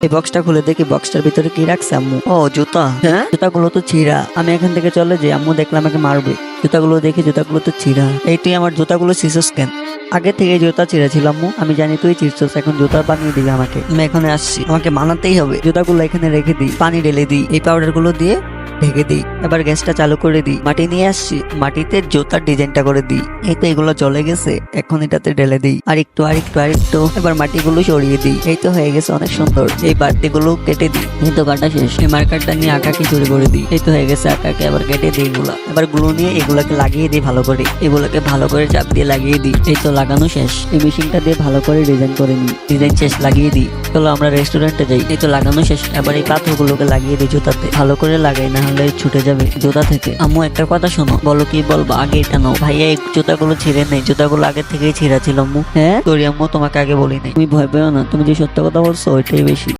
এই বক্সটা খুলে দেখি বক্সটার ভিতরে কি রাখছে আম্মু। ও জুতা, হ্যাঁ জুতাগুলো তো ছিঁড়া। আমি এখান থেকে চলে যাই, আম্মু দেখলাম আমাকে মারবে। জুতাগুলো দেখি জুতাগুলো তো ছিঁড়া। এই তুই আমার জুতাগুলো ছিঁড়ছস কেন? আগে থেকে জুতা ছিঁড়া ছিল আম্মু, আমি জানি তুই ছিঁড়ছস, এখন জুতা বানিয়ে দিবি আমাকে। আমি এখানে আসছি, আমাকে মানাতেই হবে। জুতাগুলো এখানে রেখে দিই, পানি ঢেলে দিই, এই পাউডার গুলো দিয়ে ঢেকে দিই। এবার গ্যাসটা চালু করে দিই, মাটি নিয়ে আসছি, মাটিতে জুতার ডিজাইনটা করে দিই। এই তো এগুলো চলে গেছে, এখন এটাতে ঢেলে দিই। আরেকটু আরেকটু আরেকটু, এবার মাটিগুলো সরিয়ে দিই। এই তো হয়ে গেছে, অনেক সুন্দর। এই বাড়তিগুলো কেটে দিই। এই তো কাটা শেষ। এই মার্কারটা নিয়ে আঁকাকে চুরি করে দিই। এই তো হয়ে গেছে, আঁকাকে আবার কেটে দিই এগুলা। এবার গ্লু নিয়ে এগুলাকে লাগিয়ে দিই ভালো করে। এগুলোকে ভালো করে চাপ দিয়ে লাগিয়ে দিই। এই তো লাগানো শেষ। এই মেশিনটা দিয়ে ভালো করে ডিজাইন করে নিই। ডিজাইন শেষ, লাগিয়ে দিই। চলো আমরা রেস্টুরেন্টে যাই। এই তো লাগানো শেষ। এবার এই পাথরগুলোকে লাগিয়ে দিই জুতাতে, ভালো করে লাগাই, না হলে ছুটে যাবে জুতা থেকে। আম্মু একটা কথা শোনো। বলো কি বলবো? আগে এটা নাও। ভাইয়া এই জুতাগুলো ছিঁড়ে নেই, জুতাগুলো আগে থেকেই ছিঁড়া ছিল আম্মু। হ্যাঁ তোর আম্মু, তোমাকে আগে বলি নাই। তুমি ভয় পেও না, তুমি যে সত্য কথা বলছো ওইটাই বেশি।